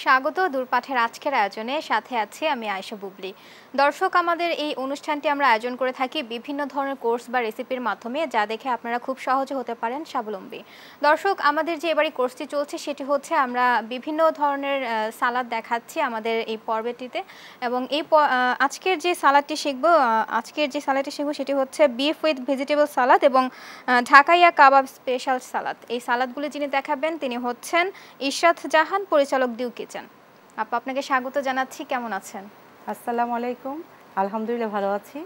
স্বাগত দূরপাঠের আজকের আয়োজনে সাথে আছি আমি আয়েশা বুবলি। দর্শক, আমাদের এই অনুষ্ঠানটি আমরা আয়োজন করে থাকি বিভিন্ন ধরনের কোর্স বা রেসিপির মাধ্যমে, যা দেখে আপনারা খুব সহজে হতে পারেন স্বাবলম্বী। দর্শক, আমাদের যে এবারে কোর্সটি চলছে সেটি হচ্ছে আমরা বিভিন্ন ধরনের সালাদ দেখাচ্ছি আমাদের এই পর্বটিতে। এবং আজকের যে সালাদটি শিখবো সেটি হচ্ছে বিফ উইথ ভেজিটেবল সালাদ এবং ঢাকাইয়া কাবাব স্পেশাল সালাদ। এই সালাদগুলি যিনি দেখাবেন তিনি হচ্ছেন ইশরাত জাহান, পরিচালক ডিউ কিচেন। আপা, আপনাকে স্বাগত জানাচ্ছি। কেমন আছেন? আসসালামু আলাইকুম। আলহামদুলিল্লাহ ভালো আছি।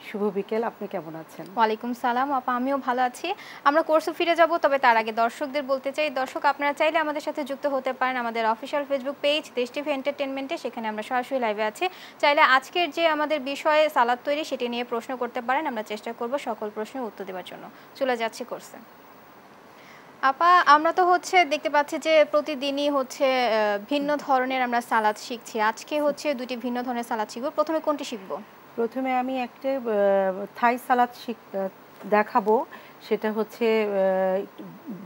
শুভ বিকেল। আপনি কেমন আছেন? ওয়ালাইকুম সালাম আপা, আমিও ভালো আছি। আমরা কোর্সে ফিরে যাব, তবে তার আগে দর্শকদের বলতে চাই, দর্শক আপনারা চাইলে আমাদের সাথে যুক্ত হতে পারেন আমাদের অফিসিয়াল ফেসবুক পেজ দেশ টিভি এন্টারটেনমেন্টে। সেখানে আমরা সরাসরি লাইভে আছি। চাইলে আজকের যে আমাদের বিষয়ে সালাদ তৈরি সেটি নিয়ে প্রশ্ন করতে পারেন, আমরা চেষ্টা করব সকল প্রশ্নের উত্তর দেওয়ার জন্য। চলে যাচ্ছি কোর্সে। আপা, আমরা তো দেখতে পাচ্ছি যে প্রতিদিনই ভিন্ন ধরনের আমরা সালাদ শিখছি। আজকে দুটি ভিন্ন ধরনের সালাদ শিখব। প্রথমে কোনটি শিখব? প্রথমে আমি একটা থাই সালাদ দেখাবো। সেটা হচ্ছে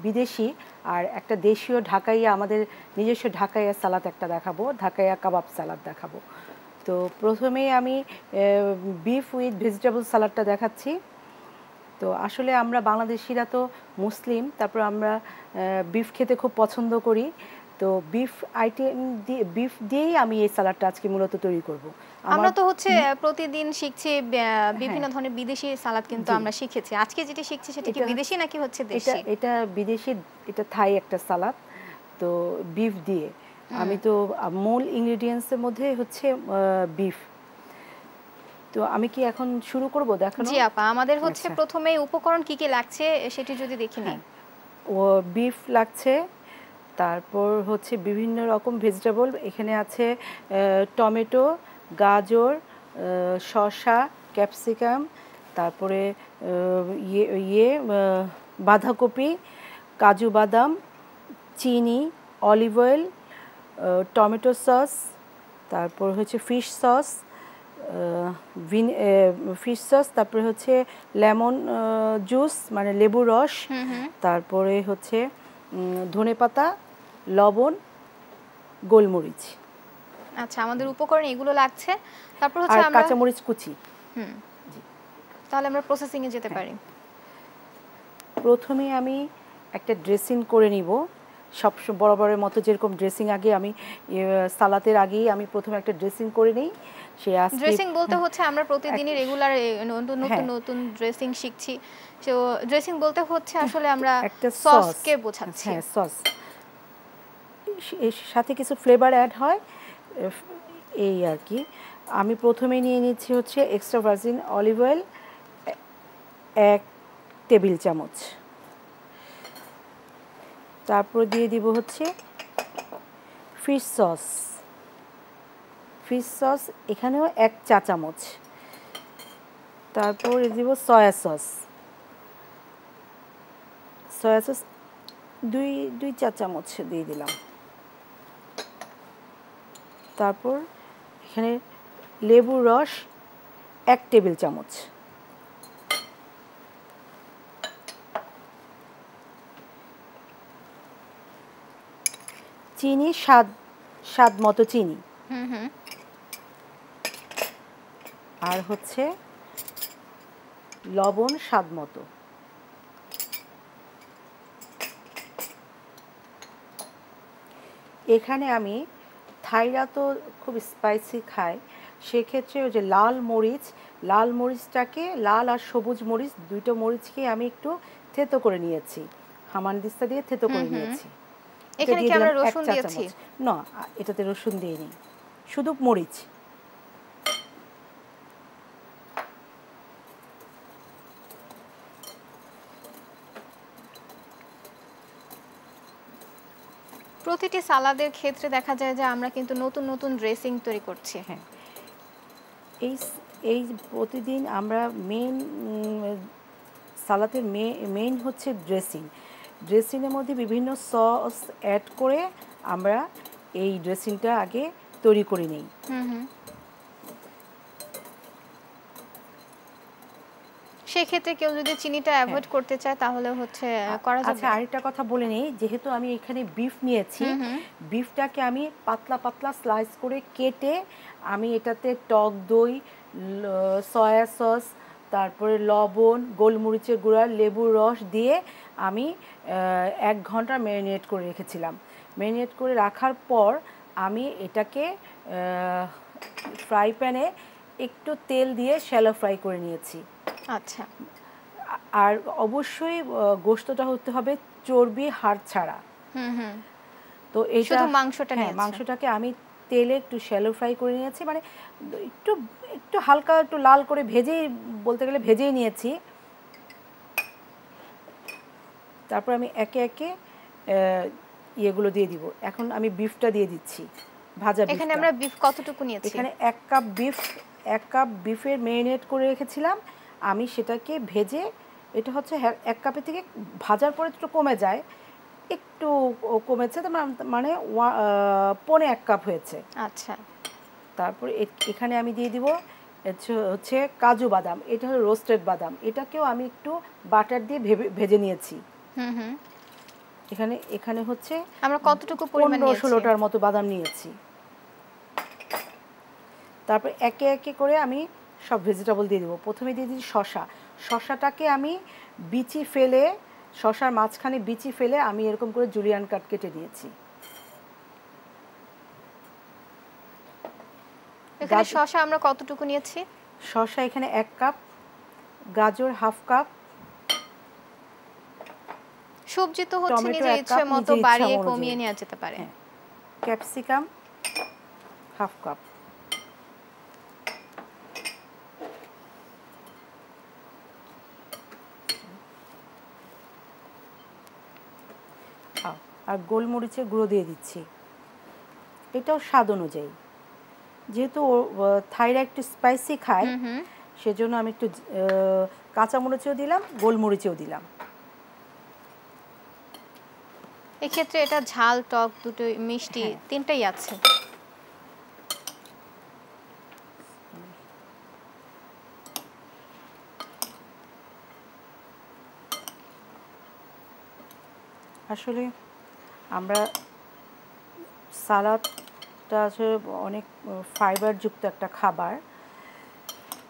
বিদেশি, আর একটা দেশীয় ঢাকাইয়া, আমাদের নিজস্ব ঢাকাইয়া সালাদ একটা দেখাবো, ঢাকাইয়া কাবাব সালাদ দেখাবো। তো প্রথমেই আমি বিফ উইথ ভেজিটেবল সালাদটা দেখাচ্ছি। তো আসলে আমরা বাংলাদেশিরা তো মুসলিম, তারপর আমরা বিফ খেতে খুব পছন্দ করি। তো বিফ দিয়েই আমি এই সালাডটা আজকে মূলত তৈরি করব। আমরা তো প্রতিদিন শিখছি বিভিন্ন ধরনের বিদেশি সালাদ, কিন্তু আমরা শিখেছি। আজকে যেটা শিখছি সেটা কি বিদেশি নাকি দেশি? এটা বিদেশি, এটা থাই একটা সালাদ। তো বিফ দিয়ে আমি তো মূল ইনগ্রেডিয়েন্টসের মধ্যে হচ্ছে বিফ। তো আমি কি এখন শুরু করব দেখানো? জি আপা, আমাদের প্রথমে উপকরণ কি কি লাগছে সেটি যদি দেখি নিই। ও বিফ লাগছে, তারপর হচ্ছে বিভিন্ন রকম ভেজিটেবল। এখানে আছে টমেটো, গাজর, শসা, ক্যাপসিকাম, তারপরে বাঁধাকপি, কাজু বাদাম, চিনি, অলিভ অয়েল, টমেটো সস, তারপর হচ্ছে ফিশ সস, তারপরে হচ্ছে লেমন জুস মানে লেবুর রস, তারপরে হচ্ছে ধনেপাতা, লবণ, গোলমরিচ। আচ্ছা, আমাদের উপকরণ এগুলো লাগছে। তারপর আমরা কাঁচামরিচ কুচি। তাহলে আমরা প্রসেসিং এ যেতে পারি। প্রথমে আমি একটা ড্রেসিং করে নিব, সব বরাবরের মতো যেরকম ড্রেসিং আগে আমি সালাতের আগেই আমি প্রথমে একটা ড্রেসিং করে নেই। ড্রেসিং বলতে আমরা প্রতিদিনই রেগুলার নতুন ড্রেসিং শিখছি। তো ড্রেসিং বলতে আসলে আমরা একটা সসকে বোঝাচ্ছি। হ্যাঁ, সস। এর সাথে কিছু ফ্লেভার অ্যাড হয়, এই আর কি। আমি প্রথমে নিয়ে নিচ্ছি হচ্ছে extra virgin olive oil 1 table চামচ। তারপর দিয়ে দিব হচ্ছে ফিশ সস, এখানেও 1 চা চামচ। তারপর দিব সয়া সস 2 চা চামচ দিয়ে দিলাম। তারপর এখানে লেবুর রস 1 টেবিল চামচ। চিনি স্বাদ মতো চিনি। আর হচ্ছে লবণ স্বাদ মতো। এখানে আমি থাইরা তো খুব স্পাইসি খায়, সেক্ষেত্রে ওই যে লাল মরিচটাকে, লাল আর সবুজ মরিচ, দুটো মরিচকে আমি একটু থেতো করে নিয়েছি, হামানদিস্তা দিয়ে থেতো করে নিয়েছি। এখানে কি আমরা রসুন দিয়েছি? না, এটাতে রসুন দিইনি, শুধু মরিচ। প্রতিটি সালাদের ক্ষেত্রে দেখা যায় যে আমরা কিন্তু নতুন নতুন ড্রেসিং তৈরি করছি। হ্যাঁ, এই প্রতিদিন আমরা সালাদের মেইন হচ্ছে ড্রেসিংয়ের মধ্যে বিভিন্ন সস অ্যাড করে আমরা এই ড্রেসিংটা আগে তৈরি করে নিই। সেক্ষেত্রে কেউ যদি চিনিটা অ্যাভয়েড করতে চায় তাহলে হচ্ছে করা যাবে। আচ্ছা, আরেকটা কথা বলে নেই, যেহেতু আমি এখানে বিফ নিয়েছি, বিফটাকে আমি পাতলা পাতলা স্লাইস করে কেটে আমি এটাতে টক দই, সয়া সস, তারপরে লবণ, গোলমরিচের গুঁড়া, লেবুর রস দিয়ে আমি 1 ঘন্টা ম্যারিনেট করে রেখেছিলাম। ম্যারিনেট করে রাখার পর আমি এটাকে ফ্রাই প্যানে একটু তেল দিয়ে শ্যালো ফ্রাই করে নিয়েছি। আচ্ছা। আর অবশ্যই গোশতটা হতে হবে চর্বি হাড় ছাড়া। তো এইটা শুধু মাংসটা হ্যাঁ, মাংসটাকে আমি তেলে একটু শ্যালো ফ্রাই করে নিয়েছি, মানে একটু একটু হালকা একটু লাল করে ভেজেই, বলতে গেলে ভেজেই নিয়েছি। তারপর আমি একে একে ইয়েগুলো দিয়ে দিব। এখন আমি বিফটা দিয়ে দিচ্ছি, ভাজা বিফ। এখানে আমরা বিফ কতটুকু নিয়েছি? এখানে 1 কাপ বিফের ম্যারিনেট করে রেখেছিলাম আমি, সেটাকে ভেজে, এটা হচ্ছে 1 কাপের থেকে ভাজার পরে একটু কমে যায়, একটু কমেছে, মানে 1.25 কাপ হয়েছে। আচ্ছা। তারপরে এখানে আমি দিয়ে দিব হচ্ছে কাজু বাদাম, এটা হলো রোস্টেড বাদাম, এটাকেও আমি একটু বাটার দিয়ে ভেজে নিয়েছি। এখানে হচ্ছে আমরা কতটুকু পরিমাণ নিয়েছি? 15-16টার মতো বাদাম নিয়েছি। তারপর একে একে করে আমি সব ভেজিটেবল দিয়ে দেবো। প্রথমে দিয়ে দিচ্ছি শসা। শসাটাকে আমি বিচি ফেলে, শসার মাঝখানে বিচি ফেলে আমি এরকম করে জুলিয়ান কাট কেটে নিয়েছি। এখানে শসা আমরা কতটুকু নিয়েছি? শসা এখানে 1 কাপ, গাজর 1/2 কাপ, সবজি তো হচ্ছে নিজের ইচ্ছে মতো বাড়িয়ে কমিয়ে নেওয়া যেতে পারে। ক্যাপসিকাম 1/2 কাপ, আর গোলমরিচের গুঁড়ো দিয়ে দিচ্ছি, এটাও স্বাদ অনুযায়ী। যেহেতু থাইরা একটু স্পাইসি খায়, সেজন্য আমি একটু কাঁচামরিচও দিলাম, গোলমরিচও দিলাম। এক্ষেত্রে এটা ঝাল টক দুটোই, মিষ্টি তিনটাই আছে। আসলে আমরা সালাদটা আসলে অনেক ফাইবারযুক্ত একটা খাবার।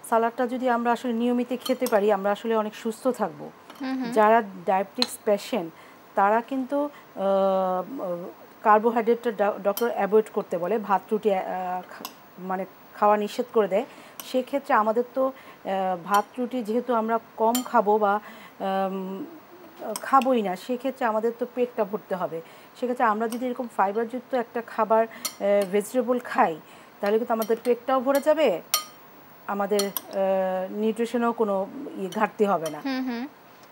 সালাদটা যদি আমরা আসলে নিয়মিত খেতে পারি, আমরা আসলে অনেক সুস্থ থাকবো। যারা ডায়াবেটিক্স পেশেন্ট, তারা কিন্তু কার্বোহাইড্রেটটা ডক্টর অ্যাভয়েড করতে বলে, ভাত রুটি মানে খাওয়া নিষেধ করে দেয়। সেক্ষেত্রে আমাদের তো ভাত রুটি যেহেতু আমরা কম খাবো বা খাবোই না, সেক্ষেত্রে আমাদের তো পেটটা ভরতে হবে। সেক্ষেত্রে আমরা যদি এরকম ফাইবারযুক্ত একটা খাবার, ভেজিটেবল খাই, তাহলে কিন্তু আমাদের পেটটাও ভরে যাবে, আমাদের নিউট্রিশনেও কোনো ঘাটতি হবে না।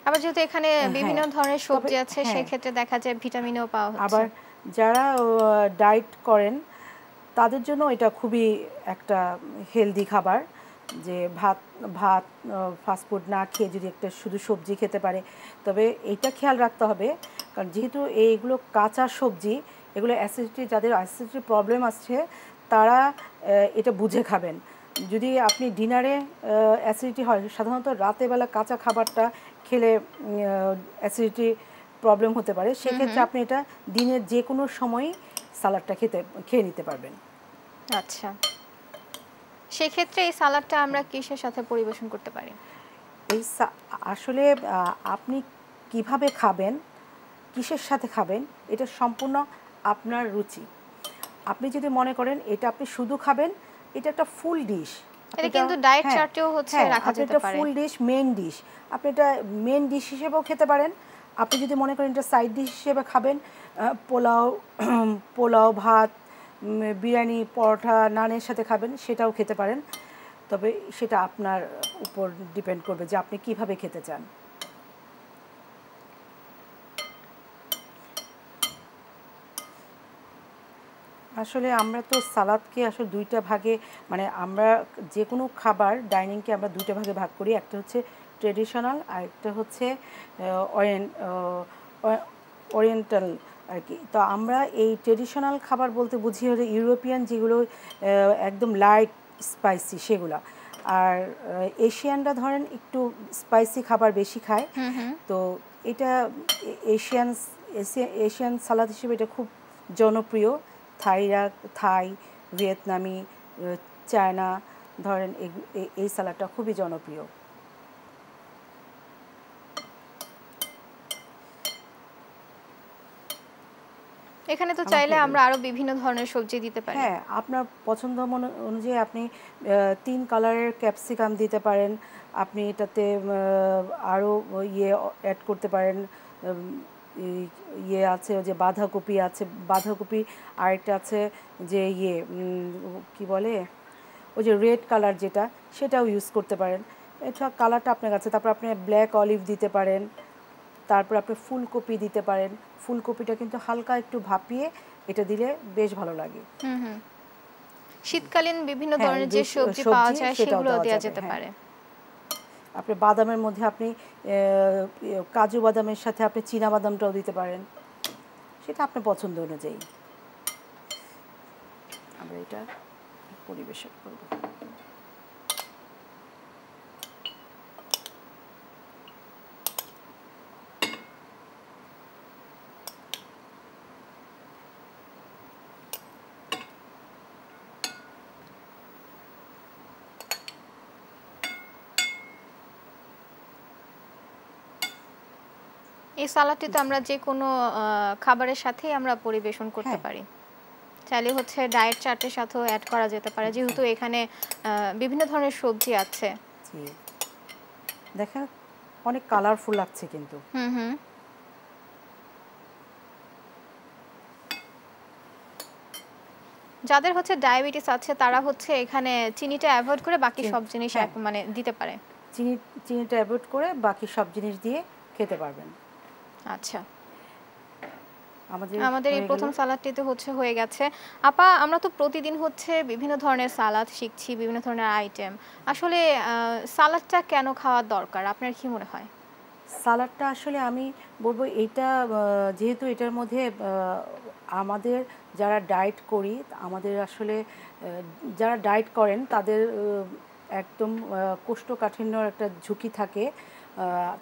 আবার যেহেতু এখানে বিভিন্ন ধরনের সবজি আছে, সেক্ষেত্রে দেখা যায় ভিটামিনও পাওয়া হচ্ছে। আবার যারা ডায়েট করেন, তাদের জন্য এটা খুবই একটা হেলদি খাবার, যে ভাত ফাস্টফুড না খেয়ে যদি একটা শুধু সবজি খেতে পারে। তবে এইটা খেয়াল রাখতে হবে, কারণ যেহেতু এইগুলো কাঁচা সবজি, এগুলো অ্যাসিডিটি, যাদের অ্যাসিডিটির প্রবলেম আসছে, তারা এটা বুঝে খাবেন। যদি আপনি ডিনারে অ্যাসিডিটি হয়, সাধারণত রাতেবেলা কাঁচা খাবারটা খেলে অ্যাসিডিটি প্রবলেম হতে পারে। সেক্ষেত্রে আপনি এটা দিনের যে কোনো সময়ই সালাডটা খেয়ে নিতে পারবেন। আচ্ছা, সেক্ষেত্রে এই সালাডটা আমরা কিসের সাথে পরিবেশন করতে পারি? আসলে আপনি কিভাবে খাবেন, কিসের সাথে খাবেন, এটা সম্পূর্ণ আপনার রুচি। আপনি যদি মনে করেন এটা আপনি শুধু খাবেন, এটা একটা ফুল ডিশ, এটা কিন্তু ডায়েট চার্টেও হচ্ছে রাখা যেতে পারে। ফুল ডিশ, মেইন ডিশ, আপনি এটা মেইন ডিশ হিসেবেও খেতে পারেন। আপনি যদি মনে করেন এটা সাইড ডিশ হিসেবে খাবেন, পোলাও, ভাত, বিরিয়ানি, পরোটা, নানের সাথে খাবেন, সেটাও খেতে পারেন। তবে সেটা আপনার উপর ডিপেন্ড করবে যে আপনি কিভাবে খেতে চান। আসলে আমরা তো সালাদকে আসলে দুইটা ভাগে, মানে আমরা যে কোনো খাবার ডাইনিংকে আমরা দুইটা ভাগে ভাগ করি, একটা হচ্ছে ট্রেডিশনাল আর একটা হচ্ছে ওরিয়েন্টাল আর কি। তো আমরা এই ট্রেডিশনাল খাবার বলতে বুঝি হলো ইউরোপিয়ান, যেগুলো একদম লাইট স্পাইসি, সেগুলো। আর এশিয়ানরা ধরেন একটু স্পাইসি খাবার বেশি খায়, তো এটা এশিয়ান এশিয়ান সালাদ হিসেবে এটা খুব জনপ্রিয়। থাই, ভিয়েতনামি, চায়না ধরেন এই সালাদটা খুবই জনপ্রিয়। এখানে তো চাইলে আমরা আরো বিভিন্ন ধরনের সবজি দিতে পারি। হ্যাঁ, আপনার পছন্দ অনুযায়ী আপনি 3 কালারের ক্যাপসিকাম দিতে পারেন, আপনি এটাতে আরও ইয়ে অ্যাড করতে পারেন, ইয়ে আছে যে বাঁধাকপি আছে, বাঁধাকপি আরেকটা আছে যে ইয়ে কি বলে ওই যে রেড কালার যেটা, সেটাও ইউজ করতে পারেন। এটা কালারটা আপনার কাছে। তারপর আপনি ব্ল্যাক অলিভ দিতে পারেন, তারপর আপনি ফুলকপি দিতে পারেন। ফুলকপিটা কিন্তু হালকা একটু ভাপিয়ে এটা দিলে বেশ ভালো লাগে। শীতকালীন বিভিন্ন ধরনের যে সবজি পাওয়া যায় সেগুলো দেওয়া যেতে পারে। আপনি বাদামের মধ্যে আপনি কাজু বাদামের সাথে আপনি চীনা বাদামটাও দিতে পারেন, সেটা আপনার পছন্দ অনুযায়ী। আমরা এটা পরিবেশন করব। এই সালাডটি তো আমরা যে কোনো খাবারের সাথেই আমরা পরিবেশন করতে পারি। চাইলে হচ্ছে ডায়েট চার্টের সাথেও অ্যাড করা যেতে পারে, যেহেতু এখানে বিভিন্ন ধরনের সবজি আছে। জি, দেখেন অনেক কালারফুল লাগছে কিন্তু। যাদের হচ্ছে ডায়াবেটিস আছে তারা হচ্ছে এখানে চিনিটা অ্যাভয়েড করে বাকি সব জিনিস মানে দিতে পারে। চিনিটা অ্যাভয়েড করে বাকি সব জিনিস দিয়ে খেতে পারবেন। আচ্ছা, আমাদের এই প্রথম সালাদটিতে হচ্ছে হয়ে গেছে। আপা, আমরা তো প্রতিদিন হচ্ছে বিভিন্ন ধরনের সালাদ শিখছি, বিভিন্ন ধরনের আইটেম। আসলে সালাদটা কেন খাওয়া দরকার আপনার কি মনে হয়? সালাদটা আসলে আমি বলবো এটা যেহেতু এটার মধ্যে আমাদের যারা ডায়েট করি, আমাদের আসলে যারা ডায়েট করেন তাদের একদম কোষ্ঠকাঠিন্যর একটা ঝুঁকি থাকে।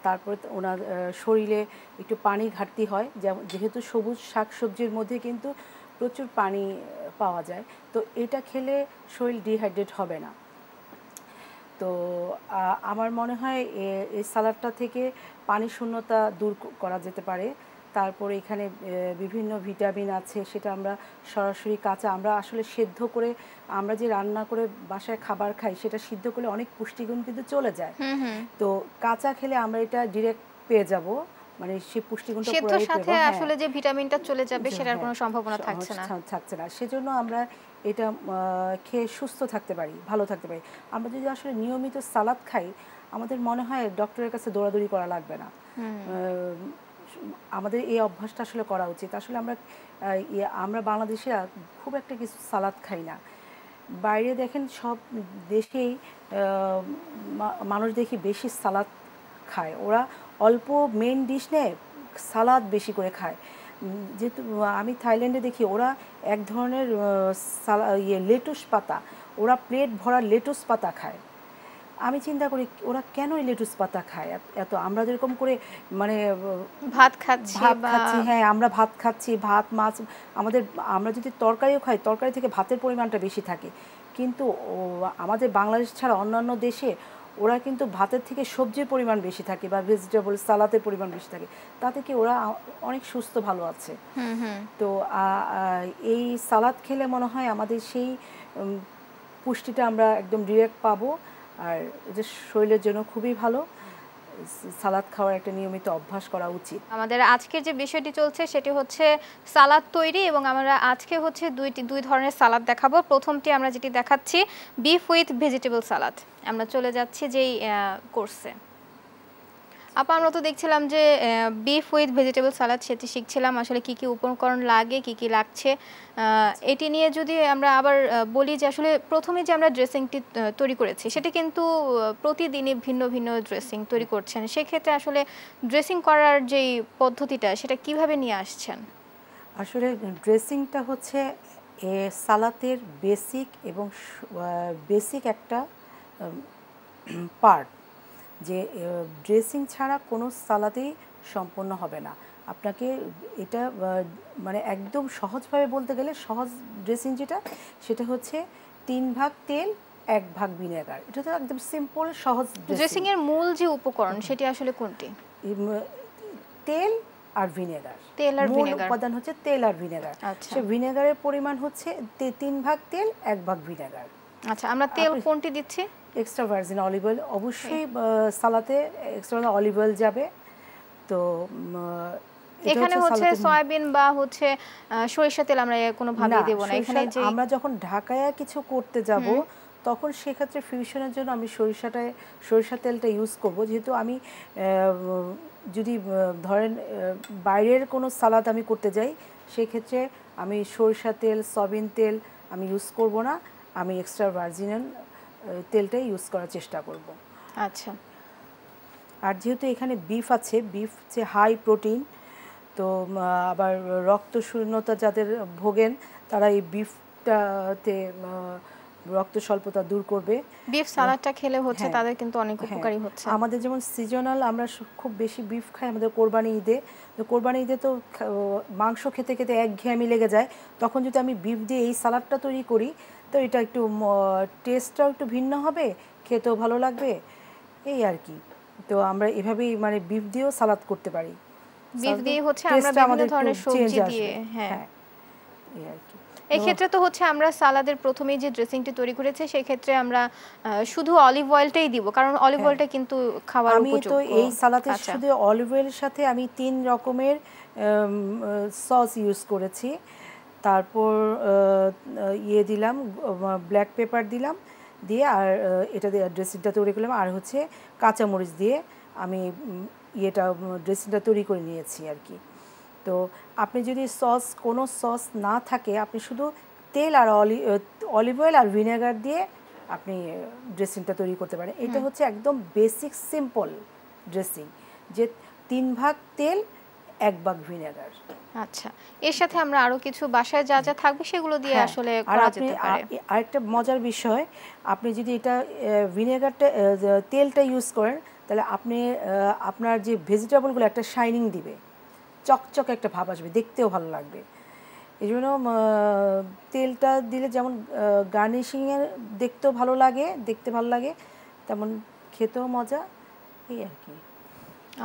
তারপরে ওনার শরীরে একটু পানি ঘাটতি হয়, যেহেতু সবুজ শাকসবজির মধ্যে কিন্তু প্রচুর পানি পাওয়া যায়, তো এটা খেলে শরীর ডিহাইড্রেট হবে না। তো আমার মনে হয় এই সালাডটা থেকে পানি শূন্যতা দূর করা যেতে পারে। তারপরে এখানে বিভিন্ন ভিটামিন আছে, সেটা আমরা সরাসরি কাঁচা, আমরা আসলে সেদ্ধ করে আমরা যে রান্না করে বাসায় খাবার খাই সেটা সিদ্ধ করলে অনেক পুষ্টিগুণ কিন্তু চলে যায়। তো কাঁচা খেলে আমরা এটা ডিরেক্ট পেয়ে যাব, মানে সেই পুষ্টিগুণটা পুরোই পেব। সাথে আসলে যে ভিটামিনটা চলে যাবে সেটার কোনো সম্ভাবনা থাকছে না। সেজন্য আমরা এটা খেয়ে সুস্থ থাকতে পারি, ভালো থাকতে পারি। আমরা যদি আসলে নিয়মিত সালাদ খাই, আমাদের মনে হয় ডক্টরের কাছে দৌড়াদৌড়ি করা লাগবে না। আমাদের এই অভ্যাসটা আসলে করা উচিত। আসলে আমরা বাংলাদেশিরা খুব একটা কিছু সালাদ খাই না। বাইরে দেখেন সব দেশেই মানুষ দেখি বেশি সালাদ খায়, ওরা অল্প মেইন ডিশ নেয়, সালাদ বেশি করে খায়। যেহেতু আমি থাইল্যান্ডে দেখি ওরা এক ধরনের লেটুস পাতা, ওরা প্লেট ভরা লেটুস পাতা খায়। আমি চিন্তা করি ওরা কেন লেটুস পাতা খায় এত, আমরা যেরকম করে মানে ভাত খাচ্ছি, হ্যাঁ আমরা ভাত খাচ্ছি, ভাত মাছ, আমরা যদি তরকারিও খাই, তরকারি থেকে ভাতের পরিমাণটা বেশি থাকে, কিন্তু আমাদের বাংলাদেশ ছাড়া অন্যান্য দেশে ওরা কিন্তু ভাতের থেকে সবজির পরিমাণ বেশি থাকে বা ভেজিটেবল সালাদের পরিমাণ বেশি থাকে, তাতে কি ওরা অনেক সুস্থ ভালো আছে। তো এই সালাদ খেলে মনে হয় আমাদের সেই পুষ্টিটা আমরা একদম ডিরেক্ট পাবো, আর এটা শরীরের জন্য খুবই ভালো। সালাদ খাওয়ার একটা নিয়মিত অভ্যাস করা উচিত। আমাদের আজকে যে বিষয়টি চলছে সেটি হচ্ছে সালাদ তৈরি, এবং আমরা আজকে হচ্ছে দুই ধরনের সালাদ দেখাবো। প্রথমটি আমরা যেটি দেখাচ্ছি বিফ উইথ ভেজিটেবল সালাদ। আমরা চলে যাচ্ছি যেই কোর্সে। আপা, আমরা তো দেখছিলাম যে বিফ উইথ ভেজিটেবল সালাদ সেটি শিখছিলাম, আসলে কি কি উপকরণ লাগে, কি কি লাগছে এটি নিয়ে যদি আমরা আবার বলি যে আসলে প্রথমে যে আমরা ড্রেসিংটি তৈরি করেছি সেটি কিন্তু প্রতিদিনই ভিন্ন ভিন্ন ড্রেসিং তৈরি করছেন, সেক্ষেত্রে আসলে ড্রেসিং করার যেই পদ্ধতিটা সেটা কিভাবে নিয়ে আসছেন? আসলে ড্রেসিংটা হচ্ছে সালাতের বেসিক এবং বেসিক একটা পার্ট, যে ড্রেসিং ছাড়া কোনো সালাদেই সম্পন্ন হবে না। আপনাকে এটা মানে একদম সহজভাবে বলতে গেলে সহজ ড্রেসিং যেটা, সেটা হচ্ছে 3 ভাগ তেল 1 ভাগ ভিনেগার। এটা তো একদম সিম্পল সহজ ড্রেসিং এর মূল যে উপকরণ সেটি আসলে কোনটি? তেল আর ভিনেগার। তেল আর মূল ভিনেগার। উপাদান হচ্ছে তেল আর ভিনেগার। আচ্ছা সে ভিনেগারের পরিমাণ হচ্ছে 3 ভাগ তেল 1 ভাগ ভিনেগার। আচ্ছা, আমরা তেল কোনটি দিচ্ছি? এক্সট্রা ভার্জিন অলিভ অয়েল, অবশ্যই সালাতে এক্সট্রা অলিভ অয়েল যাবে। তো এখানে হচ্ছে সয়াবিন বা হচ্ছে সরিষা তেল আমরা কোনোভাবেই দেব না। এখানে যে আমরা যখন ঢাকায় কিছু করতে যাব তখন সেক্ষেত্রে ফিউশনের জন্য আমি সরিষা তেলটা ইউজ করব। যেহেতু আমি যদি ধরেন বাইরের কোনো সালাদ আমি করতে যাই, সেক্ষেত্রে আমি সরিষা তেল সয়াবিন তেল আমি ইউজ করব না, আমি এক্সট্রা ভার্জিন তেলটাই ইউজ করার চেষ্টা করব। আচ্ছা, আর যেহেতু এখানে বিফ আছে, বিফ যে হাই প্রোটিন, তো আবার রক্তশূন্যতা যাদের ভোগেন তারা এই বিফটাতে রক্ত স্বল্পতা দূর করবে। বিফ সালাদটা খেলে হচ্ছে তাদের কিন্তু অনেক উপকারী হচ্ছে। আমাদের যেমন সিজনাল আমরা খুব বেশি বিফ খাই আমাদের কোরবানি ঈদে, তো কোরবানি ঈদে তো মাংস খেতে খেতে একঘেয়েমি লেগে যায়, তখন যদি আমি বিফ দিয়ে এই সালাদটা তৈরি করি তো এটা একটু টেস্টটাও একটু ভিন্ন হবে, খেতেও ভালো লাগবে, এই আর কি। তো আমরা এভাবেই মানে বিফ দিয়েও সালাদ করতে পারি। বিফ দিয়ে হচ্ছে আমরা বিভিন্ন ধরনের সবজি দিয়ে, হ্যাঁ এই আর কি। এই ক্ষেত্রে তো হচ্ছে আমরা সালাদের প্রথমেই যে ড্রেসিংটি তৈরি করেছে সেই ক্ষেত্রে আমরা শুধু অলিভ অয়েলটাই দিব, কারণ অলিভ অয়েলটা কিন্তু খাবার উপযোগ্য। আমি তো এই সালাদে শুধু অলিভ অয়েলের সাথে আমি 3 রকমের সস ইউজ করেছি। তারপর দিলাম ব্ল্যাক পেপার দিলাম, দিয়ে আর এটা দিয়ে ড্রেসিংটা তৈরি করলাম, আর হচ্ছে কাঁচামরিচ দিয়ে আমি ড্রেসিংটা তৈরি করে নিয়েছি আর কি। তো আপনি যদি কোনো সস না থাকে, আপনি শুধু তেল আর অলিভ অয়েল আর ভিনেগার দিয়ে আপনি ড্রেসিংটা তৈরি করতে পারেন। এটা হচ্ছে একদম বেসিক সিম্পল ড্রেসিং, যে 3 ভাগ তেল 1 ভাগ ভিনেগার। আচ্ছা, এর সাথে আমরা আরো কিছু বাসায় যা যা থাকবে সেগুলো দিয়ে আসলে করা যেতে পারে। আরেকটা মজার বিষয়, আপনি যদি এটা তেলটা ইউজ করেন তাহলে আপনি আপনার যে ভেজিটেবলগুলো একটা শাইনিং দিবে, চকচকে একটা ভাব আসবে, দেখতেও ভালো লাগবে। এই জন্য তেলটা দিলে যেমন গার্নিশিংয়ের দেখতে ভালো লাগে, তেমন খেতেও মজা, এই আর কি।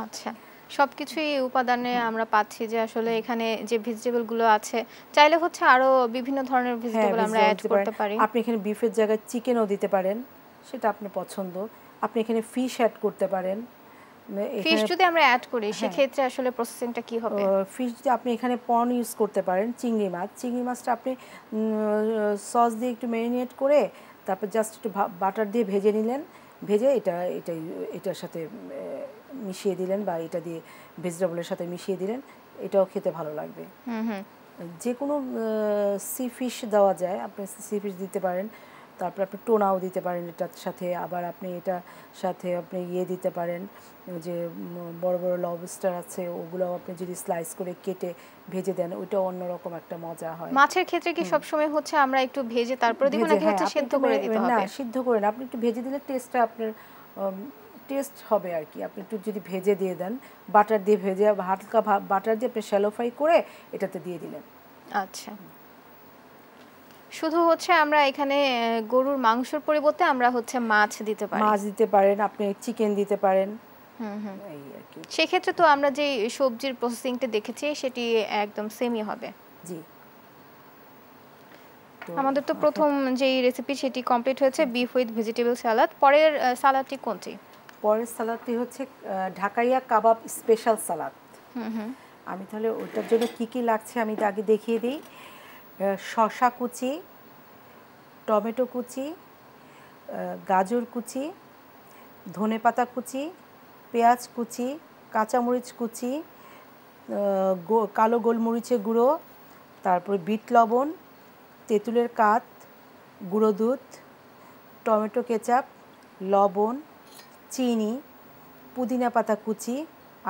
আচ্ছা, সবকিছুই উপাদানে আমরা পাচ্ছি যে আসলে এখানে যে ভেজিটেবলগুলো আছে, চাইলে হচ্ছে আরো বিভিন্ন ধরনের ভেজিটেবল আমরা অ্যাড করতে পারি। আপনি এখানে বিফের জায়গায় চিকেনও দিতে পারেন, সেটা আপনার পছন্দ। আপনি এখানে ফিশ অ্যাড করতে পারেন। ফিশ যদি আমরা অ্যাড করি সেক্ষেত্রে আসলে প্রসেসিংটা কি হবে? ফিশ যদি আপনি এখানে পর্ন ইউজ করতে পারেন, চিংড়ি মাছটা আপনি সস দিয়ে একটু ম্যারিনেট করে তারপর জাস্ট একটু বাটার দিয়ে ভেজে নিলেন, ভেজে এটার সাথে মিশিয়ে দিলেন, বা এটা দিয়ে ভেজিটেবলের সাথে মিশিয়ে দিলেন, এটাও খেতে ভালো লাগবে। যে কোনো সি ফিশ দেওয়া যায়, আপনি সি ফিশ দিতে পারেন, তারপর আপনি টোনাও দিতে পারেন এটার সাথে, আবার আপনি এটার সাথে আপনি দিতে পারেন, যে বড় বড় লবস্টার আছে ওগুলো আপনি যদি স্লাইস করে কেটে ভেজে দেন, ওইটাও অন্যরকম একটা মজা হয়। মাছের ক্ষেত্রে কি সব সময় হচ্ছে আমরা একটু ভেজে তারপরে দিব, নাকি হচ্ছে সিদ্ধ করে দিতে হবে? না, সিদ্ধ করে না, আপনি একটু ভেজে দিলে টেস্টটা আপনার টেস্ট হবে আর কি। আপনি একটু যদি ভেজে দিয়ে দেন, বাটার দিয়ে ভেজে, হালকা বাটার দিয়ে আপনি শ্যালো ফ্রাই করে এটাতে দিয়ে দিলেন। আচ্ছা, শুধু হচ্ছে আমরা এখানে গরুর মাংসের পরিবর্তে আমরা হচ্ছে মাছ দিতে পারেন, আপনি চিকেন দিতে পারেন। এই আর কি। সেক্ষেত্রে তো আমরা যে সবজির প্রসেসিংটা দেখেছি সেটি একদম সেমই হবে। জি, আমাদের তো প্রথম যেই রেসিপি সেটি কমপ্লিট হয়েছে, বিফ উইথ ভেজিটেবল সালাদ। পরের সালাদটি কোনটি? পরের সালাদটি হচ্ছে ঢাকাইয়া কাবাব স্পেশাল সালাদ। আমি তাহলে ওটার জন্য কি কি লাগছে আমি আগে দেখিয়ে দিই। শসা কুচি, টমেটো কুচি, গাজর কুচি, ধনেপাতা কুচি, পেঁয়াজ কুচি, কাঁচামরিচ কুচি, কালো গোলমরিচের গুঁড়ো, তারপরে বিট লবণ, তেঁতুলের কাত, গুঁড়ো দুধ, টমেটো কেচাপ, লবণ, চিনি, পুদিনা পাতা কুচি,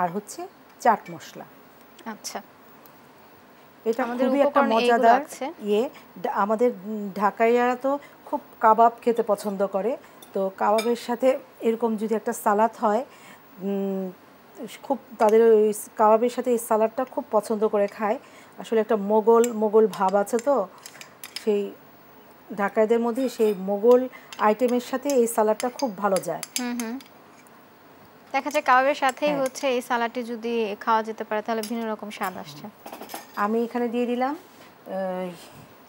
আর হচ্ছে চাট মশলা। আচ্ছা, এটা খুবই একটা মজাদার আমাদের ঢাকাইয়ারা তো খুব কাবাব খেতে পছন্দ করে, তো কাবাবের সাথে এরকম যদি একটা সালাদ হয় খুব তাদের ওই কাবাবের সাথে এই সালাদটা খুব পছন্দ করে খায়। আসলে একটা মোগল ভাব আছে তো সেই ঢাকাইদের মধ্যে, সেই মোগল আইটেমের সাথে এই সালাদটা খুব ভালো যায়। দেখা যায় কাবাবের সাথেই হচ্ছে এই সালাডটি যদি খাওয়া যেতে পারে তাহলে ভিন্ন রকম স্বাদ আসছে। আমি এখানে দিয়ে দিলাম।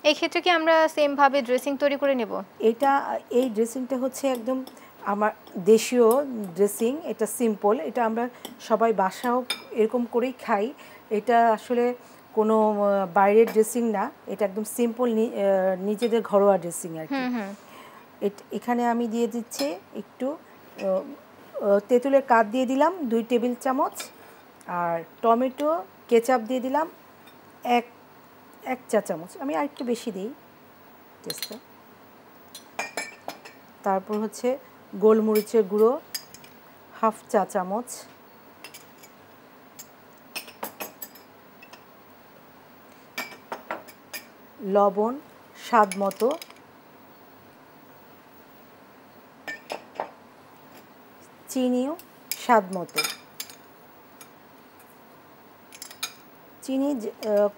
এই ক্ষেত্রে কি আমরা সেম ভাবে ড্রেসিং তৈরি করে নেব? এই ড্রেসিংটা হচ্ছে একদম আমার দেশীয় ড্রেসিং। এটা সিম্পল, এটা আমরা সবাই বাসাও এরকম করেই খাই। এটা আসলে কোনো বাইরের ড্রেসিং না, এটা একদম সিম্পল নিজেদের ঘরোয়া ড্রেসিং আর কি। এখানে আমি দিয়ে দিচ্ছি একটু তেঁতুলের কাঠ দিয়ে দিলাম 2 টেবিল চামচ, আর টমেটো কেচাপ দিয়ে দিলাম এক চা চামচ। আমি আর একটু বেশি দিই টেস্টটা। তারপর হচ্ছে গোলমরিচের গুঁড়ো 1/2 চা চামচ, লবণ স্বাদ মতো, চিনিও স্বাদ মতো। চিনি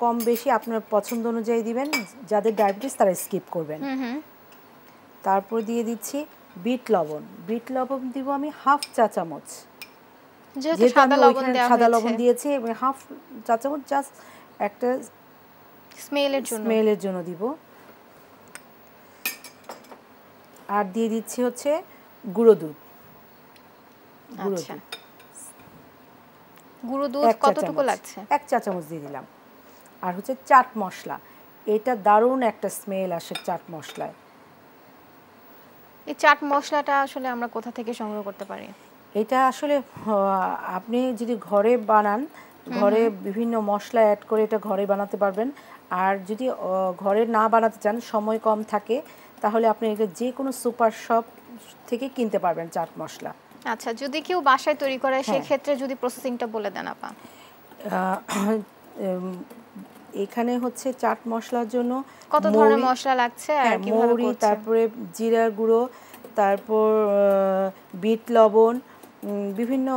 কম বেশি আপনার পছন্দ অনুযায়ী দিবেন, যাদের ডায়াবেটিস তারা স্কিপ করবেন। তারপর দিয়ে দিচ্ছি বিট লবণ দিব আমি 1/2 চা চামচ। যেহেতু সাদা লবণ দিয়েছি এবং 1/2 চা চামচ জাস্ট একটা স্মেলের জন্য দিব। আর দিয়ে দিচ্ছি হচ্ছে গুঁড়ো দুধ। গুঁড়ো দুধ কতটুকু লাগছে? 1 চা চামচ দিয়ে দিলাম। আর হচ্ছে চাট মশলা, এটা দারুণ একটা স্মেল আসে চাট মশলায়। এই চাট মশলাটা আসলে আমরা কোথা থেকে সংগ্রহ করতে পারি? এটা আসলে আপনি যদি ঘরে বানান, ঘরে বিভিন্ন মশলা অ্যাড করে এটা ঘরে বানাতে পারবেন। আর যদি ঘরে না বানাতে চান, সময় কম থাকে, তাহলে আপনি এটা যে কোনো সুপার শপ থেকে কিনতে পারবেন চাট মশলা। আচ্ছা, যদি কেউ বাসায় তৈরি করে সেই ক্ষেত্রে যদি প্রসেসিংটা বলে দেন আপা। এখানে হচ্ছে চাট মশলার জন্য কত ধরনের মশলা লাগছে আর কিভাবে করছেন? তারপরে জিরা গুঁড়ো, তারপর বিট লবণ, বিভিন্ন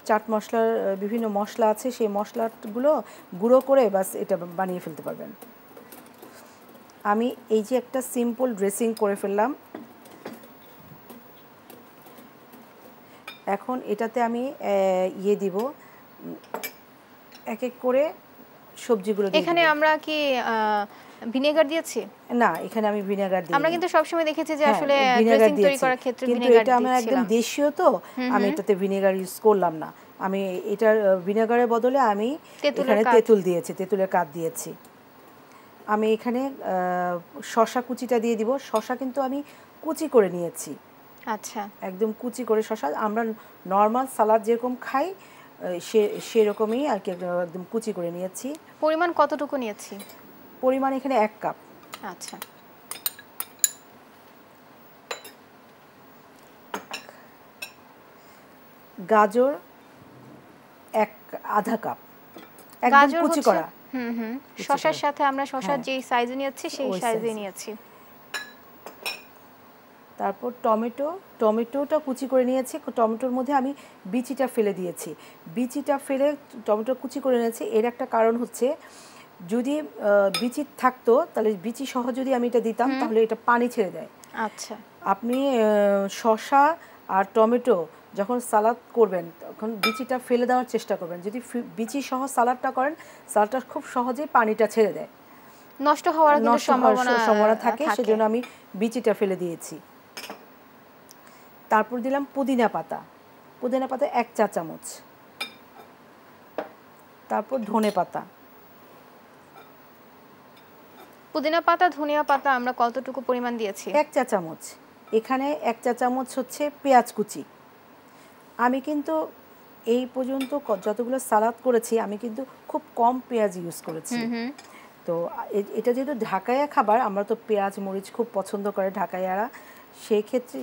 চাট মশলার বিভিন্ন মশলা আছে, সেই মশলাগুলো গুঁড়ো করে বাস এটা বানিয়ে ফেলতে পারবেন। আমি এই যে একটা সিম্পল ড্রেসিং করে ফেললাম। এখন এটাতে আমি দিব এক এক করে সবজিগুলো। এখানে আমরা কি ভিনেগার দিয়েছি? না, এখানে আমি ভিনেগার দিই। আমরা কিন্তু সবসময় দেখেছি যে আসলে ড্রেসিং তৈরি করার ক্ষেত্রে ভিনেগার দিচ্ছিলাম। কিন্তু এটা আমার একদম দেশীয়, তো আমি এটাতে ভিনেগার ইউজ করলাম না। আমি এটার ভিনেগারের বদলে আমি এখানে তেঁতুল দিয়েছি, তেঁতুলের কাঠ দিয়েছি। আমি এখানে শসা কুচিটা দিয়ে দিব। শসা কিন্তু আমি কুচি করে নিয়েছি। আচ্ছা, একদম কুচি করে শসা, আমরা নর্মাল সালাদ যেরকম খাই সেরকমই আর কি, একদম কুচি করে নিয়েছি। পরিমাণ কতটুকু নিয়েছি? পরিমাণ এখানে 1 কাপ। আচ্ছা, গাজর আধা কাপ, একদম কুচি করা। শসার সাথে আমরা শসার যে সাইজে নিয়েছি সেই সাইজে নিয়েছি। তারপর টমেটোটা কুচি করে নিয়েছি। টমেটোর মধ্যে আমি বিচিটা ফেলে দিয়েছি। টমেটো কুচি করে নিয়েছি। এর একটা কারণ হচ্ছে, যদি বিচি থাকতো তাহলে বিচি সহ যদি আমি এটা দিতাম তাহলে এটা পানি ছেড়ে দেয়। আচ্ছা, আপনি শসা আর টমেটো যখন সালাদ করবেন তখন বিচিটা ফেলে দেওয়ার চেষ্টা করবেন। যদি বিচি সহ সালাদটা করেন, সালাদটা খুব সহজেই পানিটা ছেড়ে দেয়, নষ্ট হওয়ার সম্ভাবনা থাকে, সেজন্য আমি বিচিটা ফেলে দিয়েছি। তারপর দিলাম পুদিনা পাতা 1 চা চামচ। তারপর ধনিয়া পাতা, ধনিয়া পাতা আমরা কতটুকু পরিমাণ দিয়েছি? 1 চা চামচ। এখানে 1 চা চামচ হচ্ছে পেঁয়াজ কুচি। আমি কিন্তু এই পর্যন্ত যতগুলো সালাদ করেছি আমি কিন্তু খুব কম পেঁয়াজ ইউজ করেছি। তো এটা যেহেতু ঢাকাইয়া খাবার, আমরা তো পেঁয়াজ মরিচ খুব পছন্দ করে ঢাকাইয়ারা,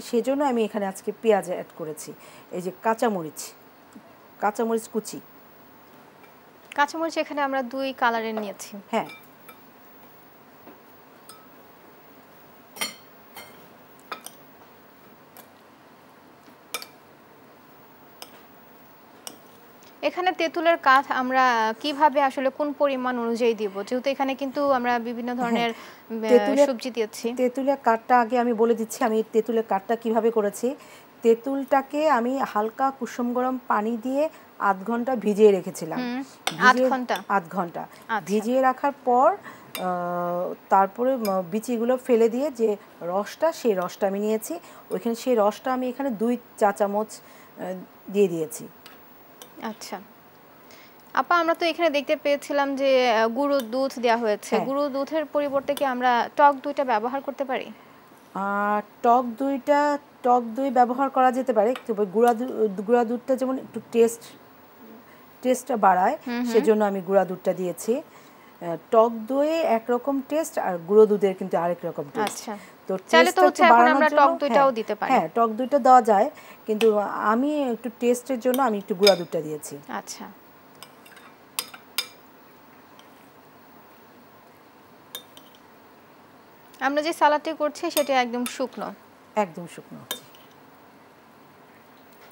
সেজন্য আমি এখানে আজকে পেঁয়াজ অ্যাড করেছি। এই যে কাঁচামরিচ কুচি, কাঁচামরিচ এখানে আমরা 2 কালারের নিয়েছি। হ্যাঁ, এখানে তেঁতুলের কাঠ আমরা কিভাবে আসলে কোন পরিমাণ অনুযায়ী দিব, যেহেতু এখানে কিন্তু আমরা বিভিন্ন ধরনের সবজি দিয়েছি? তেঁতুলের কাঠটা আগে আমি বলে দিচ্ছি আমি তেঁতুলের কাঠটা কিভাবে করেছি। তেঁতুলটাকে আমি হালকা কুসুম গরম পানি দিয়ে আধ ঘন্টা ভিজিয়ে রেখেছিলাম। আধ ঘন্টা ভিজিয়ে রাখার পর তারপরে বিচিগুলো ফেলে দিয়ে যে রসটা, সেই রসটা আমি নিয়েছি। ওইখানে সেই রসটা আমি এখানে 2 চা চামচ দিয়ে দিয়েছি। আচ্ছা আপা, আমরা তো এখানে দেখতে পেয়েছিলাম যে গুঁড়ো দুধ দেওয়া হয়েছে। গুঁড়ো দুধের পরিবর্তে কি আমরা টক দইটা ব্যবহার করতে পারি? টক দই ব্যবহার করা যেতে পারে, তবে গুঁড়া দুধটা যেমন একটু টেস্টটা বাড়ায়, সেজন্য আমি গুঁড়া দুধটা দিয়েছি। টক দইয়ে একরকম টেস্ট আর গুঁড়ো দুধের কিন্তু আরেক রকম টেস্ট। আচ্ছা, তো চাইলে তো হচ্ছে এখন আমরা টক দইটাও দিতে পারি। হ্যাঁ, টক দইটা দেওয়া যায়, কিন্তু আমি একটু টেস্টের জন্য আমি একটু গুঁড়া দুধটা দিয়েছি। আচ্ছা, আমরা যে সালাদটি করছি সেটা একদম শুকনো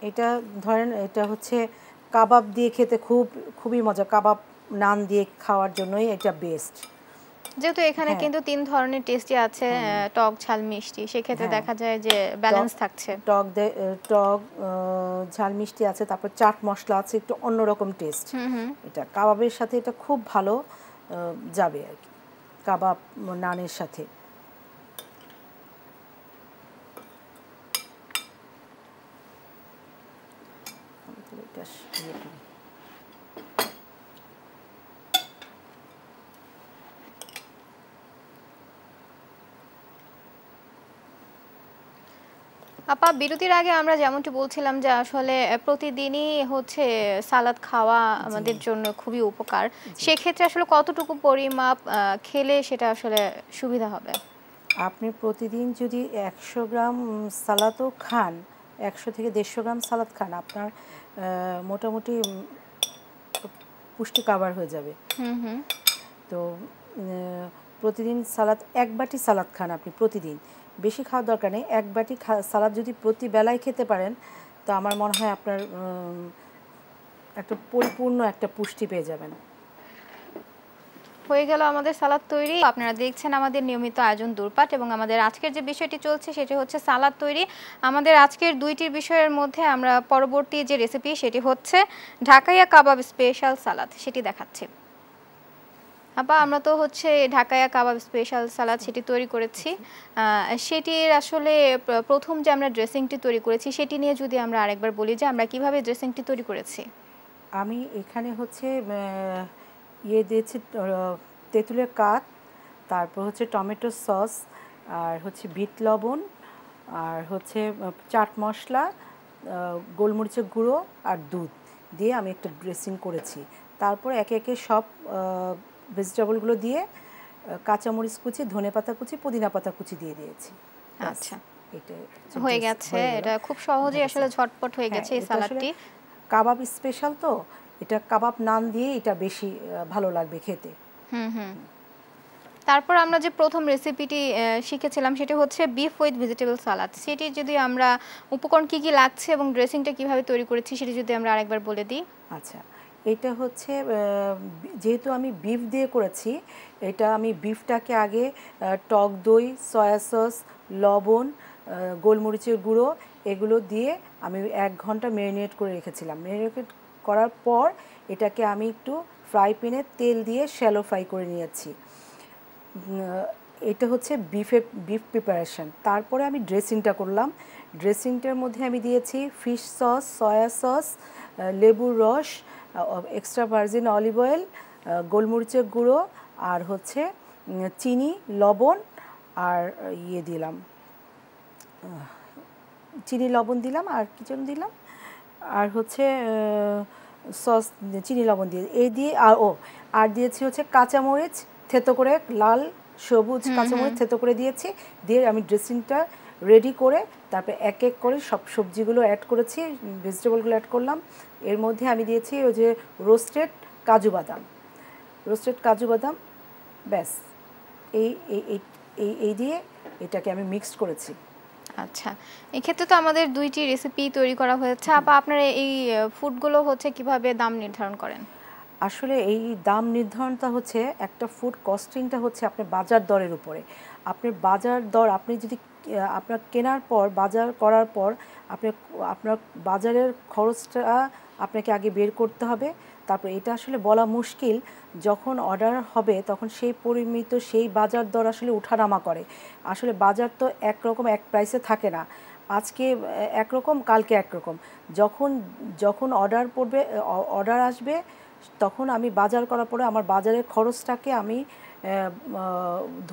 এটা ধরেন এটা হচ্ছে কাবাব দিয়ে খেতে খুবই মজা। কাবাব নান দিয়ে খাওয়ার জন্যই এটা বেস্ট। যেহেতু এখানে কিন্তু 3 ধরনের টেস্টই আছে, টক ঝাল মিষ্টি, সেক্ষেত্রে দেখা যায় যে ব্যালেন্স থাকছে। টক ঝাল মিষ্টি আছে, তারপর চাট মশলা আছে, একটু অন্যরকম টেস্ট। এটা কাবাবের সাথে এটা খুব ভালো যাবে আর কি, কাবাব নানের সাথে। আপা, বিরতির আগে আমরা যেমনটি বলছিলাম যে আসলে প্রতিদিনই হচ্ছে সালাদ খাওয়া আমাদের জন্য খুবই উপকার। সেক্ষেত্রে আসলে কতটুকু পরিমাপ খেলে সেটা আসলে সুবিধা হবে? আপনি প্রতিদিন যদি 100 গ্রাম সালাদও খান, 100 থেকে 150 গ্রাম সালাদ খান, আপনার মোটামুটি পুষ্টি কাভার হয়ে যাবে। তো প্রতিদিন সালাদ 1 বাটি সালাদ খান আপনি প্রতিদিন, বেশি খাওয়ার দরকার নেই। 1 বাটি সালাদ যদি প্রতি বেলায় খেতে পারেন, তো আমার মনে হয় আপনার একটা পরিপূর্ণ একটা পুষ্টি পেয়ে যাবেন। হয়ে গেল আমাদের সালাদ তৈরি। আপনারা দেখছেন আমাদের নিয়মিত আয়োজন দূরপাঠ, এবং আমাদের আজকের যে বিষয়টি চলছে সেটি হচ্ছে সালাদ তৈরি। আমাদের আজকের 2টি বিষয়ের মধ্যে আমরা পরবর্তী যে রেসিপি সেটি হচ্ছে ঢাকাইয়া কাবাব স্পেশাল সালাদ, সেটি দেখাচ্ছি। আপা, আমরা তো হচ্ছে ঢাকাইয়া কাবাব স্পেশাল সালাদ সেটি তৈরি করেছি। সেটির আসলে প্রথম যে আমরা ড্রেসিংটি তৈরি করেছি সেটি নিয়ে যদি আমরা আরেকবার বলি যে আমরা কিভাবে ড্রেসিংটি তৈরি করেছি। আমি এখানে হচ্ছে দিয়েছি তেঁতুলের কাঠ, তারপর হচ্ছে টমেটো সস, আর হচ্ছে বিট লবণ, আর হচ্ছে চাট মশলা, গোলমরিচের গুঁড়ো আর দুধ দিয়ে আমি একটা ড্রেসিং করেছি। তারপর একে একে সব ভেজিটেবলগুলো দিয়ে কাঁচামরিচ কুচি, ধনেপাতা কুচি, পুদিনা পাতা কুচি দিয়ে দিয়েছি। আচ্ছা, এটা হয়ে গেছে। এটা খুব সহজেই আসলে ঝটপট হয়ে গেছে এই সালাদটি। কাবাব স্পেশাল তো, এটা কাবাব নান দিয়ে এটা বেশি ভালো লাগবে খেতে। তারপর আমরা যে প্রথম রেসিপিটি শিখেছিলাম সেটি হচ্ছে বিফ উইথ ভেজিটেবল সালাদ। সেটি যদি আমরা উপকরণ কি কি লাগছে এবং ড্রেসিংটা কিভাবে তৈরি করেছি সেটি যদি আমরা আরেকবার বলে দিই। আচ্ছা, এটা হচ্ছে যেহেতু আমি বিফ দিয়ে করেছি, এটা আমি বিফটাকে আগে টক দই, সয়া সস, লবণ, গোলমরিচের গুঁড়ো এগুলো দিয়ে আমি 1 ঘন্টা ম্যারিনেট করে রেখেছিলাম। ম্যারিনেট করার পর এটাকে আমি একটু ফ্রাই প্যানে তেল দিয়ে শ্যালো ফ্রাই করে নিয়েছি। এটা হচ্ছে বিফ প্রিপারেশন। তারপরে আমি ড্রেসিংটা করলাম। ড্রেসিংটার মধ্যে আমি দিয়েছি ফিশ সস, সয়া সস, লেবুর রস, এক্সট্রা ভার্জিন অলিভ অয়েল, গোলমরিচের গুঁড়ো, আর হচ্ছে চিনি, লবণ, আর দিলাম চিনি, লবণ দিলাম, আর কি যেন দিলাম, আর হচ্ছে সস, চিনি, লবণ দিয়ে এই দিয়ে আর দিয়েছি হচ্ছে কাঁচামরিচ থেতো করে, লাল সবুজ কাঁচামরিচ থেতো করে দিয়েছি। দিয়ে আমি ড্রেসিংটা রেডি করে তারপরে এক এক করে সব সবজিগুলো অ্যাড করেছি, ভেজিটেবলগুলো অ্যাড করলাম। এর মধ্যে আমি দিয়েছি ওই যে রোস্টেড কাজু বাদাম, ব্যাস এই এই এই এই দিয়ে এটাকে আমি মিক্সড করেছি। আচ্ছা, এক্ষেত্রে তো আমাদের ২টি রেসিপি তৈরি করা হয়েছে। আপা আপনারা এই ফুডগুলো হচ্ছে কিভাবে দাম নির্ধারণ করেন? আসলে এই দাম নির্ধারণটা হচ্ছে একটা ফুড কস্টিংটা হচ্ছে আপনার বাজার দরের উপরে। আপনার বাজার দর আপনি যদি আপনার কেনার পর বাজার করার পর আপনি আপনার বাজারের খরচটা আপনাকে আগে বের করতে হবে। তারপর এটা আসলে বলা মুশকিল, যখন অর্ডার হবে তখন সেই পরিমিত সেই বাজার দর আসলে ওঠানামা করে। আসলে বাজার তো একরকম এক প্রাইসে থাকে না। আজকে একরকম কালকে একরকম। যখন যখন অর্ডার পড়বে অর্ডার আসবে তখন আমি বাজার করার পরে আমার বাজারের খরচটাকে আমি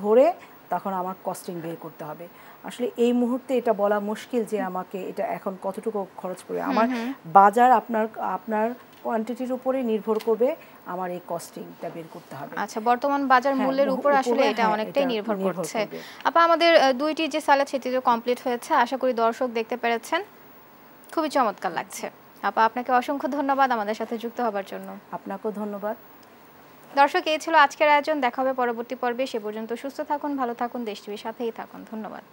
ধরে তখন আমার কস্টিং বের করতে হবে। আসলে এই মুহূর্তে এটা বলা মুশকিল যে আমাকে এটা এখন কতটুকু খরচ পড়বে। আমার বাজার আপনার আপনার কোয়ান্টিটির উপরে নির্ভর করবে, আমার এই কস্টিংটা বের করতে হবে। আচ্ছা, বর্তমান বাজার মূল্যের উপর আসলে এটা অনেকটাই নির্ভর করছে। আপা আমাদের ২টি যে সালাদ সেটি তো কমপ্লিট হয়েছে, আশা করি দর্শক দেখতে পেরেছেন। খুবই চমৎকার লাগছে। আপা আপনাকে অসংখ্য ধন্যবাদ আমাদের সাথে যুক্ত হবার জন্য। আপনাকেও ধন্যবাদ। দর্শক, এই ছিল আজকের আয়োজন। দেখা হবে পরবর্তী পর্বে। সে পর্যন্ত সুস্থ থাকুন, ভালো থাকুন, দেশ টিভির সাথেই থাকুন। ধন্যবাদ।